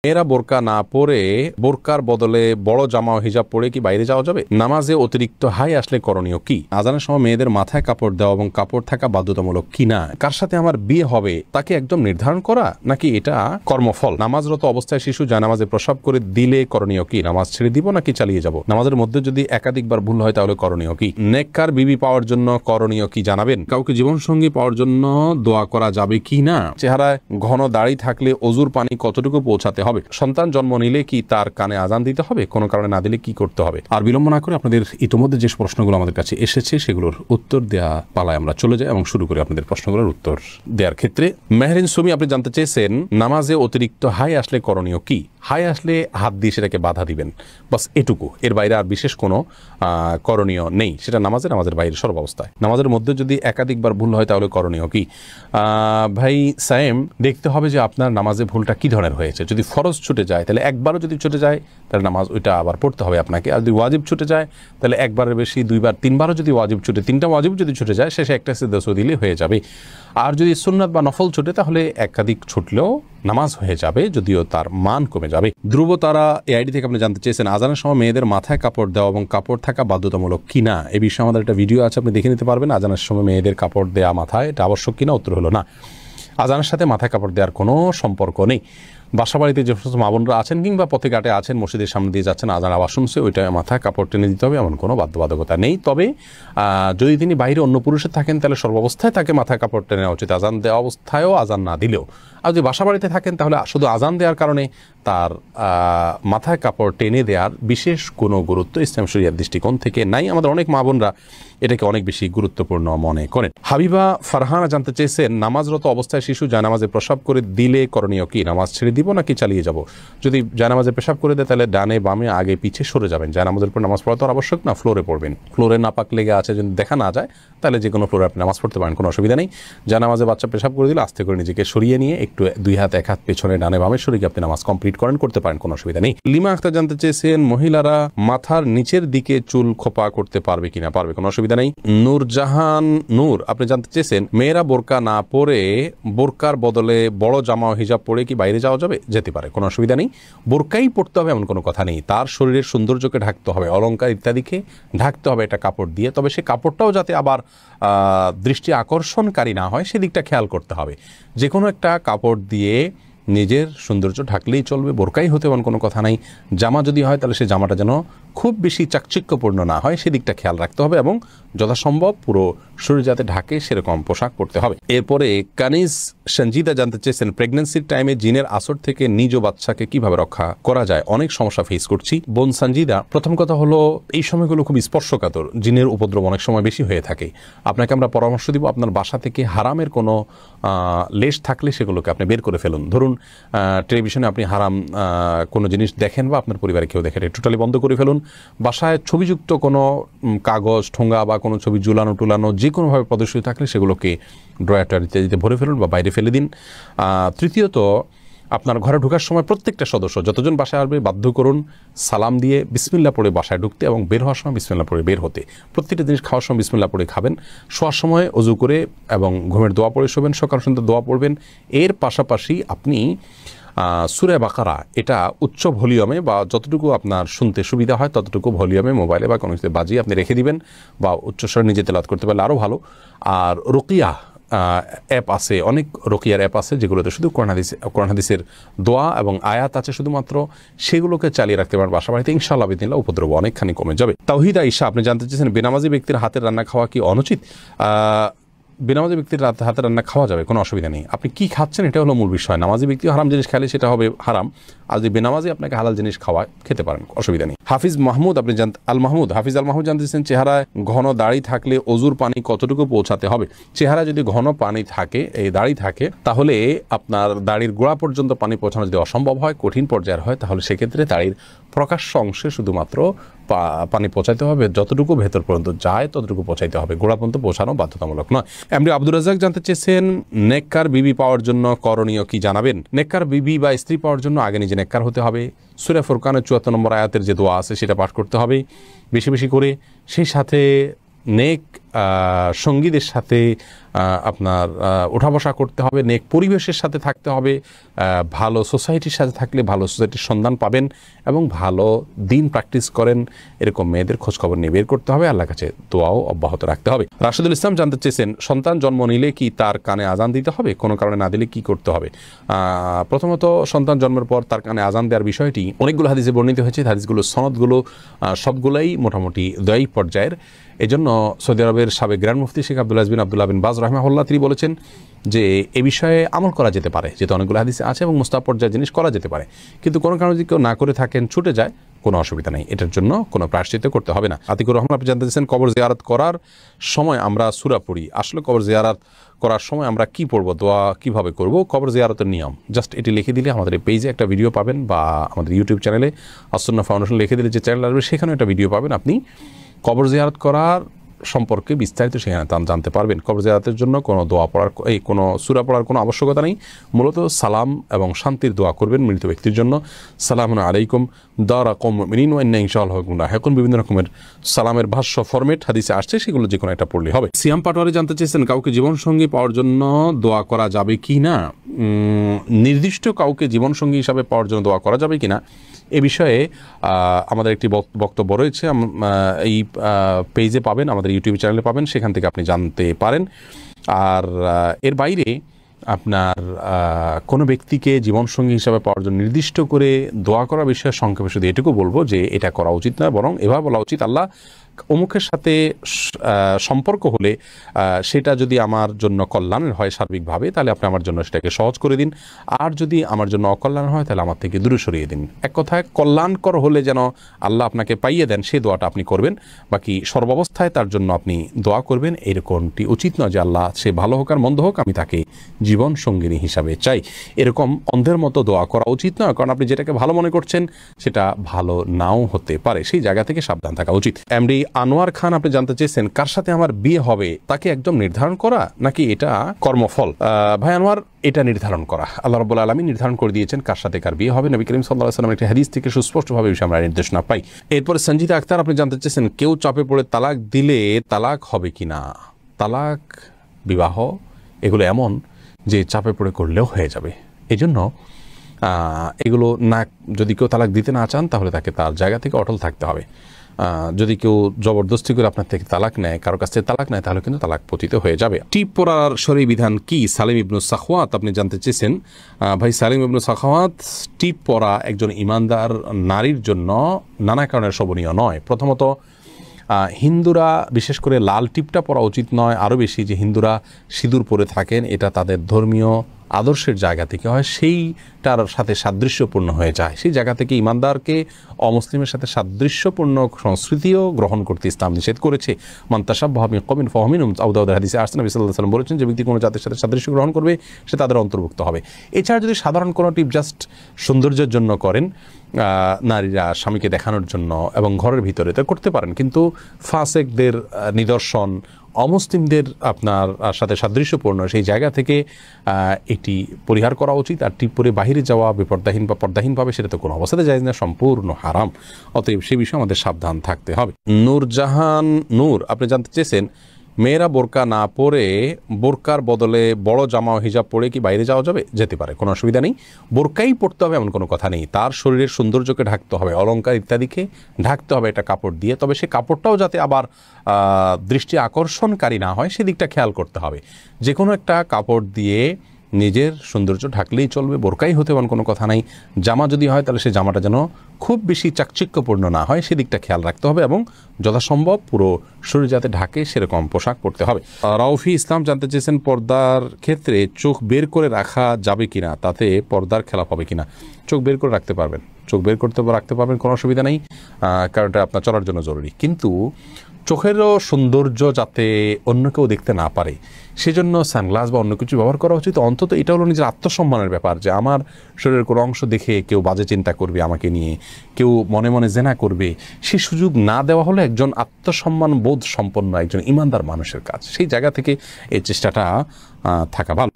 মেয়েরা বোরকা না পরে বোরকার বদলে বড় জামা ও হিজাব পরে কি বাইরে যাওয়া যাবে? নামাজে অতিরিক্ত হাই আসলে করণীয় কি? আজানের সময় মেয়েদের মাথায় কাপড় দেওয়া এবং কাপড় থাকা বাধ্যতামূলক কিনা? কার সাথে আমার বিয়ে হবে তাকে একদম নির্ধারণ করা নাকি এটা কর্মফল? নামাজরত অবস্থায় শিশু জানামাজে প্রসাব করে দিলে করণীয় কি? নামাজ ছেড়ে দিব নাকি চালিয়ে যাব? নামাজের মধ্যে যদি একাধিকবার ভুল হয় তাহলে করণীয় কি? নেককার বিবি পাওয়ার জন্য করণীয় কি জানাবেন? কাউকে জীবনসঙ্গী পাওয়ার জন্য দোয়া করা যাবে কি না? চেহারায় ঘন দাড়ি থাকলে অজুর পানি কতটুকু পৌঁছাতে হবে? সন্তান জন্ম নিলে কি তার কানে আজান দিতে হবে? কোনো কারণে না দিলে কি করতে হবে? আর বিলম্ব না করে আপনাদের ইতিমধ্যে যে প্রশ্নগুলো আমাদের কাছে এসেছে সেগুলোর উত্তর দেওয়া পালায় আমরা চলে যাই এবং শুরু করি আপনাদের প্রশ্নগুলোর উত্তর দেওয়ার ক্ষেত্রে। মেহরিন সুমি আপনি জানতে চেয়েছেন নামাজে অতিরিক্ত হাই আসলে করণীয় কি? হাই আসলে হাত দিয়ে সেটাকে বাধা দিবেন, বাস এটুকু, এর বাইরে আর বিশেষ কোনো করণীয় নেই। সেটা নামাজের বাইরে সর্বাবস্থায়। নামাজের মধ্যে যদি একাধিকবার ভুল হয় তাহলে করণীয় কি? ভাই সায়েম, দেখতে হবে যে আপনার নামাজে ভুলটা কি ধরনের হয়েছে। যদি ফরজ ছুটে যায় তাহলে একবারও যদি ছুটে যায় তাহলে নামাজ ওইটা আবার পড়তে হবে আপনাকে। আর যদি ওয়াজিব ছুটে যায় তাহলে একবারের বেশি দুইবার তিনবারও যদি ওয়াজিব ছুটে, তিনটা ওয়াজিব যদি ছুটে যায় শেষে একটা সিজদা দিলে হয়ে যাবে। আর যদি সুন্নাত বা নফল ছুটে তাহলে একাধিক ছুটলেও নামাজ হয়ে যাবে, যদিও তার মান কমে যাবে। ধ্রুব তারা এআইডি থেকে আপনি জানতে চেয়েছেন আজানের সময় মেয়েদের মাথায় কাপড় দেওয়া এবং কাপড় থাকা বাধ্যতামূলক কিনা? এ বিষয়ে আমাদের একটা ভিডিও আছে, আপনি দেখে নিতে পারবেন। আজানের সময় মেয়েদের কাপড় দেওয়া মাথায় এটা আবশ্যক কিনা? উত্তর হলো না। আজানের সাথে মাথায় কাপড় দেওয়ার কোনো সম্পর্ক নেই। বাসা বাড়িতে যে সমস্ত মা বোনরা আছেন কিংবা পথে ঘাটে আছেন, মসজিদের সামনে দিয়ে যাচ্ছেন, আজান আওয়াজ শুনছে, ওইটা মাথায় কাপড় টেনে দিতে হবে, এমন কোনো বাধ্যবাধকতা নেই। তবে যদি তিনি বাইরে অন্য পুরুষের থাকেন তাহলে সর্বাবস্থায় তাকে মাথায় কাপড় টেনে নেওয়া উচিত, আজান দেওয়া অবস্থায়ও আজান না দিলেও। আর যদি বাসা বাড়িতে থাকেন তাহলে শুধু আজান দেওয়ার কারণে তার মাথায় কাপড় টেনে দেওয়ার বিশেষ কোনো গুরুত্ব ইসলাম শরিয়ার দৃষ্টিকোণ থেকে নাই। আমাদের অনেক মা বোনরা এটাকে অনেক বেশি গুরুত্বপূর্ণ মনে করেন। হাবিবা ফারহানা জানতে চেয়েছেন নামাজরত অবস্থায় শিশু জানামাজে প্রসাব করে দিলে করণীয় কি? নামাজ ছেড়ে দিব নাকি চালিয়ে যাব? যদি জানামাজে পেশাব করে দেয় তাহলে ডানে বামে আগে পিছে সরে যাবেন। জানামাজের উপর নামাজ পড়া তো আবশ্যক না, ফ্লোরে পড়বেন। ফ্লোরে নাপাক লেগে আছে যদি দেখা না যায় তাহলে যে কোনো ফ্লোরে আপনি নামাজ পড়তে পারেন, কোনো অসুবিধা নেই। জানামাজে বাচ্চা পেশাব করে দিলে আস্তে করে নিজেকে সরিয়ে নিয়ে একটু দুই হাত এক হাত পেছনে ডানে বামে সরিয়ে আপনি নামাজ কমপ্লিট করতে পারেন, কোনো অসুবিধা নেই। লিমা আক্তার জানতে চেয়েছেন মহিলারা মাথার নিচের দিকে চুল খোপা করতে পারবে কিনা? পারবে, কোনো অসুবিধা নেই। নূরজাহান নূর আপনি জানতে চেয়েছেন মেয়েরা বোরকা না পরে বোরকার বদলে বড় জামা ও হিজাব পরে কি বাইরে যাওয়া যাবে? যেতে পারে, কোনো অসুবিধা নেই। বোরকাই পড়তে হবে এমন কোনো কথা নেই। তার শরীরের সৌন্দর্যকে ঢাকতে হবে, অলংকার ইত্যাদিকে ঢাকতে হবে একটা কাপড় দিয়ে। তবে সে কাপড়টাও যাতে আবার দৃষ্টি আকর্ষণকারী না হয় সেদিকটা খেয়াল করতে হবে। যে কোনো একটা কাপড় দিয়ে নিজের সৌন্দর্য ঢাকলেই চলবে, বোরকাই হতে এমন কোনো কথা নাই। জামা যদি হয় তাহলে সে জামাটা যেন খুব বেশি চাকচিক্যপূর্ণ না হয় সেদিকটা খেয়াল রাখতে হবে এবং যথাসম্ভব পুরো শরীর যাতে ঢাকে সেরকম পোশাক পরতে হবে। এরপরে কানিজ সঞ্জিদা জানতে চেয়েছেন প্রেগন্যান্সির টাইমে জিনের আসর থেকে নিজ বাচ্চাকে কিভাবে রক্ষা করা যায়? অনেক সমস্যা ফেস করছি। বোন সঞ্জিদা, প্রথম কথা হলো এই সময়গুলো খুব স্পর্শকাতর, জিনের উপদ্রব অনেক সময় বেশি হয়ে থাকে। আপনাকে আমরা পরামর্শ দিব আপনার বাসা থেকে হারামের কোনো লেশ থাকলে সেগুলোকে আপনি বের করে ফেলুন। ধরুন টেলিভিশনে আপনি হারাম কোনো জিনিস দেখেন বা আপনার পরিবারে কেউ দেখেন, টোটালি বন্ধ করে ফেলুন। বাসায় ছবিযুক্ত কোনো কাগজ ঠোঙ্গা বা কোনো ছবি ঝুলানো টুলানো যে কোনোভাবে প্রদর্শিত থাকলে সেগুলোকে ড্রয়ার ইত্যাদিতে ভরে ফেলুন বা বাইরে ফেলে দিন। তৃতীয়ত, আপনার ঘরে ঢোকার সময় প্রত্যেকটা সদস্য যতজন বাসায় আসবে বাধ্য করুন সালাম দিয়ে বিসমিল্লাহ পড়ে বাসায় ঢুকতে এবং বের হওয়ার সময় বিসমিল্লাহ পড়ে বের হতে। প্রত্যেকটা জিনিস খাওয়ার সময় বিসমিল্লাহ পড়ে খাবেন, শোয়ার সময় অজু করে এবং ঘুমের দোয়া পড়ে শোবেন, সকাল সন্ধ্যা দোয়া পড়বেন। এর পাশাপাশি আপনি সূরা বাকারা এটা উচ্চ ভলিউমে বা যতটুকু আপনার শুনতে সুবিধা হয় ততটুকু ভলিউমে মোবাইলে বা কোনো কিছুতে বাজিয়ে আপনি রেখে দিবেন বা উচ্চস্বরে নিজে তেলাওয়াত করতে পারলে আরও ভালো। আর রুকিয়া অ্যাপ আছে, অনেক রুকিয়ার অ্যাপ আছে যেগুলোতে শুধু কোরআন হাদিসের দোয়া এবং আয়াত আছে শুধুমাত্র, সেগুলোকে চালিয়ে রাখতে পারেন বাসা বাড়িতে। ইনশাআল্লাহ বিদিনিল্লাহ উপদ্রব অনেকখানি কমে যাবে। তাওহিদ আয়েশা আপনি জানতে চেয়েছেন বেনামাজি ব্যক্তির হাতের রান্না খাওয়া কি অনুচিত? বেনামাজি ব্যক্তির হাতে রান্না খাওয়া যাবে, কোনো অসুবিধা নেই। আপনি কি খাচ্ছেন এটা হলো মূল বিষয়। নামাজি ব্যক্তি হারাম জিনিস খেলে সেটা হবে হারাম, আর যদি বেনামাজি আপনাকে হালাল জিনিস খেতে পারেন, অসুবিধা নেই। হাফিজ মাহমুদ আপনি হাফিজ আল মাহমুদ জানতে চেয়েছেন চেহারায় ঘন দাড়ি থাকলে অজুর পানি কতটুকু পৌঁছাতে হবে? চেহারা যদি ঘন পানি থাকে, এই দাড়ি থাকে, তাহলে আপনার দাড়ির গোড়া পর্যন্ত পানি পৌঁছানো যদি অসম্ভব হয়, কঠিন পর্যায়ের হয়, তাহলে সেক্ষেত্রে দাড়ির প্রকাশ্য অংশে শুধুমাত্র পানি পৌঁছাইতে হবে, যতটুকু ভেতর পর্যন্ত যায় ততটুকু পৌঁছাইতে হবে, গোড়া পর্যন্ত পৌঁছানো বাধ্যতামূলক নয়। এমনি আব্দুর রাজ্জাক জানতে চেয়েছেন নেককার বিবি পাওয়ার জন্য করণীয় কি জানাবেন? নেককার বিবি বা স্ত্রী পাওয়ার জন্য আগে নিজে নেককার হতে হবে। সূরা ফুরকানের ৭৪ নম্বর আয়াতের যে দোয়া আছে সেটা পাঠ করতে হবে বেশি বেশি করে। সেই সাথে নেক সঙ্গীদের সাথে আপনার ওঠা বসা করতে হবে, নেক পরিবেশের সাথে থাকতে হবে, ভালো সোসাইটির সাথে থাকলে ভালো সোসাইটির সন্ধান পাবেন এবং ভালো দিন প্র্যাকটিস করেন এরকম মেয়েদের খোঁজখবর নিয়ে বের করতে হবে, আল্লাহর কাছে দোয়াও অব্যাহত রাখতে হবে। রাশেদুল ইসলাম জানতে চেয়েছেন, সন্তান জন্ম নিলে কি তার কানে আজান দিতে হবে? কোনো কারণে না দিলে কি করতে হবে? প্রথমত সন্তান জন্মের পর তার কানে আজান দেওয়ার বিষয়টি অনেকগুলো হাদিসে বর্ণিত হয়েছে। হাদিসগুলো সনদগুলো সবগুলাই মোটামুটি দয়ী পর্যায়ের। এজন্য সৌদি আরবের সাবেক গ্র্যান্ড মুফতি শেখ আব্দুল আজিজ বিন আব্দুল্লাহ বিন বাজ রাহিমাহুল্লাহ তিনি বলেছেন যে এ বিষয়ে আমল করা যেতে পারে, যেহেতু অনেকগুলো হাদিসে আছে এবং মুস্তাহাব পর্যায়ের জিনিস করা যেতে পারে, কিন্তু কোনো কারণে যদি কেউ না করে থাকেন, ছুটে যায়, কোনো অসুবিধা নেই, এটার জন্য কোনো প্রায়শ্চিত্ত করতে হবে না। আতিকুর রহমান আপনি জানতে চাইছেন, কবর জিয়ারত করার সময় আমরা সূরা পড়ি, আসলে কবর জিয়ারত করার সময় আমরা কি পড়বো, দোয়া কিভাবে করব? কবর জিয়ারতের নিয়ম জাস্ট এটি লিখে দিলে আমাদের এই পেজে একটা ভিডিও পাবেন, বা আমাদের ইউটিউব চ্যানেলে আসুন্নাহ ফাউন্ডেশন লিখে দিলে যে চ্যানেল আসবে সেখানে একটা ভিডিও পাবেন, আপনি কবর জিয়ারত করার সম্পর্কে বিস্তারিত সেখানে জানতে পারবেন। কবর জিয়ারতের জন্য কোনো দোয়া পড়ার কোনো সূরা পড়ার কোনো আবশ্যকতা নেই, মূলত সালাম এবং শান্তির দোয়া করবেন মৃত ব্যক্তির জন্য। সালামুন আলাইকুম দারা কওম মুমিনিন ওয়া ইন্না ইনশাআল্লাহু বিকুম লাহিকুন, বিভিন্ন রকমের সালামের ভাষ্য ফরম্যাট হাদিসে আসছে, সেগুলো যে কোনো একটা পড়লে হবে। সিয়াম পাটোয়ারি জানতে চেয়েছেন, কাউকে জীবনসঙ্গী পাওয়ার জন্য দোয়া করা যাবে কি না? নির্দিষ্ট কাউকে জীবনসঙ্গী হিসাবে পাওয়ার জন্য দোয়া করা যাবে কি না এ বিষয়ে আমাদের একটি বক্তব্য রয়েছে, এই পেজে পাবেন, আমাদের ইউটিউব চ্যানেলে পাবেন, সেখান থেকে আপনি জানতে পারেন। আর এর বাইরে আপনার কোনো ব্যক্তিকে জীবনসঙ্গী হিসাবে পাওয়ার জন্য নির্দিষ্ট করে দোয়া করার বিষয়ে সংক্ষেপে শুধু এটুকু বলবো যে এটা করা উচিত নয়, বরং এভাবে বলা উচিত, আল্লাহ অমুকের সাথে সম্পর্ক হলে সেটা যদি আমার জন্য কল্যাণের হয় সার্বিকভাবে, তাহলে আপনি আমার জন্য সেটাকে সহজ করে দিন, আর যদি আমার জন্য অকল্যাণ হয় তাহলে আমার থেকে দূরে সরিয়ে দিন। এক কথায় কল্যাণকর হলে যেন আল্লাহ আপনাকে পাইয়ে দেন, সেই দোয়াটা আপনি করবেন, বাকি সর্বাবস্থায় তার জন্য আপনি দোয়া করবেন, এরকমটি উচিত নয় যে আল্লাহ সে ভালো হোক আর মন্দ হোক আমি তাকে জীবন সঙ্গিনী হিসাবে চাই, এরকম অন্ধের মতো দোয়া করা উচিত নয়। কারণ আপনি যেটাকে ভালো মনে করছেন সেটা ভালো নাও হতে পারে, সেই জায়গা থেকে সাবধান থাকা উচিত। এমডি আনোয়ার খান আপনি জানতে চেয়েছেন, কার সাথে আমার বিয়ে হবে তাকে একদম নির্ধারণ করা নাকি এটা কর্মফল? ভাই আনোয়ার, এটা নির্ধারণ করা আল্লাহ রাব্বুল আলামিন নির্ধারণ করে দিয়েছেন কার সাথে কার বিয়ে হবে। নবী করিম সাল্লাল্লাহু আলাইহি ওয়াসাল্লামের একটি হাদিস থেকে সুস্পষ্টভাবে বিষয়ে আমরা নির্দেশনা পাই। এরপরে সঞ্জিতা আক্তার আপনি জানতে চেয়েছেন, কেউ চাপে পড়ে তালাক দিলে তালাক হবে কিনা? তালাক, বিবাহ এগুলো এমন যে চাপে পড়ে করলেও হয়ে যাবে, এজন্য এগুলো না, যদি কেউ তালাক দিতে না চান তাহলে তাকে তার জায়গা থেকে অটল থাকতে হবে। যদি কেউ জবরদস্তি করে আপনার থেকে তালাক নেয়, কারো কাছ থেকে তালাক নেয়, তাহলে কিন্তু তালাক পতিত হয়ে যাবে। টিপ পরার শরঈ বিধান কি? সালিম ইবনু সাখওয়াত আপনি জানতে চেয়েছেন, ভাই সালিম ইবনু সাখওয়াত, টিপ পরা একজন ইমানদার নারীর জন্য নানা কারণে শোভনীয় নয়। প্রথমত হিন্দুরা বিশেষ করে লাল টিপটা পরা উচিত নয়, আরও বেশি যে হিন্দুরা সিঁদুর পরে থাকেন এটা তাদের ধর্মীয় আদর্শের জায়গা থেকে হয়, সেইটার সাথে সাদৃশ্যপূর্ণ হয়ে যায়, সেই জায়গা থেকে ইমানদারকে অমুসলিমের সাথে সাদৃশ্যপূর্ণ সংস্কৃতিও গ্রহণ করতে ইসলাম নিষেধ করেছে। মান তাশাব্বাহা বিকওমিন ফাহুয়া মিনহুম, আবু দাউদের হাদিসে আসছে, নবী সাল্লাল্লাহু আলাইহি ওয়াসাল্লাম বলেছেন যে ব্যক্তি কোনো জাতির সাথে সাদৃশ্য গ্রহণ করবে সে তাদের অন্তর্ভুক্ত হবে। এছাড়া যদি সাধারণ কোনো টিপ জাস্ট সৌন্দর্যের জন্য করেন, নারীরা স্বামীকে দেখানোর জন্য এবং ঘরের ভিতরে তা করতে পারেন, কিন্তু ফাসেকদের নিদর্শন, অমুসলিমদের আপনার সাথে সাদৃশ্যপূর্ণ সেই জায়গা থেকে এটি পরিহার করা উচিত। আর টিপ পরে বাহিরে যাওয়া বেপর্দাহীন বা পর্দাহীনভাবে সেটা তো কোনো অবস্থাতে জায়েজ না, সম্পূর্ণ হারাম। অতএব সে বিষয়ে আমাদের সাবধান থাকতে হবে। নূরজাহান নূর আপনি জানতে চেয়েছেন, মেয়েরা বোরকা না পরে বোরকার বদলে বড় জামা ও হিজাব পরে কি বাইরে যাওয়া যাবে? যেতে পারে, কোনো অসুবিধা নেই। বোরকাই পরতে হবে এমন কোনো কথা নেই, তার শরীরের সৌন্দর্যকে ঢাকতে হবে, অলংকার ইত্যাদিকে ঢাকতে হবে একটা কাপড় দিয়ে, তবে সে কাপড়টাও যাতে আবার দৃষ্টি আকর্ষণকারী না হয় সেদিকটা খেয়াল করতে হবে। যে কোনো একটা কাপড় দিয়ে নিজের সৌন্দর্য ঢাকলেই চলবে, বোরকাই হতে এমন কোনো কথা নাই। জামা যদি হয় তাহলে সে জামাটা যেন খুব বেশি চাকচিক্যপূর্ণ না হয় সেদিকটা খেয়াল রাখতে হবে, এবং যথাসম্ভব পুরো শরীর যাতে ঢাকে সেরকম পোশাক পরতে হবে। রাউফি ইসলাম জানতে চেয়েছেন, পর্দার ক্ষেত্রে চোখ বের করে রাখা যাবে কিনা, তাতে পর্দার খেলাপ হবে কিনা? চোখ বের করে রাখতে পারবেন, চোখ বের করতে রাখতে পারবেন, কোনো অসুবিধা নেই, কারণ এটা আপনার চলার জন্য জরুরি। কিন্তু চোখেরও সৌন্দর্য যাতে অন্য কেউ দেখতে না পারে সেজন্য সানগ্লাস বা অন্য কিছু ব্যবহার করা উচিত। অন্তত এটা হলো নিজের আত্মসম্মানের ব্যাপার, যে আমার শরীরের কোনো অংশ দেখে কেউ বাজে চিন্তা করবে আমাকে নিয়ে, কেউ মনে মনে জেনা করবে, সে সুযোগ না দেওয়া হলো একজন আত্মসম্মান বোধ সম্পন্ন একজন ইমানদার মানুষের কাজ। সেই জায়গা থেকে এই চেষ্টাটা থাকা ভালো।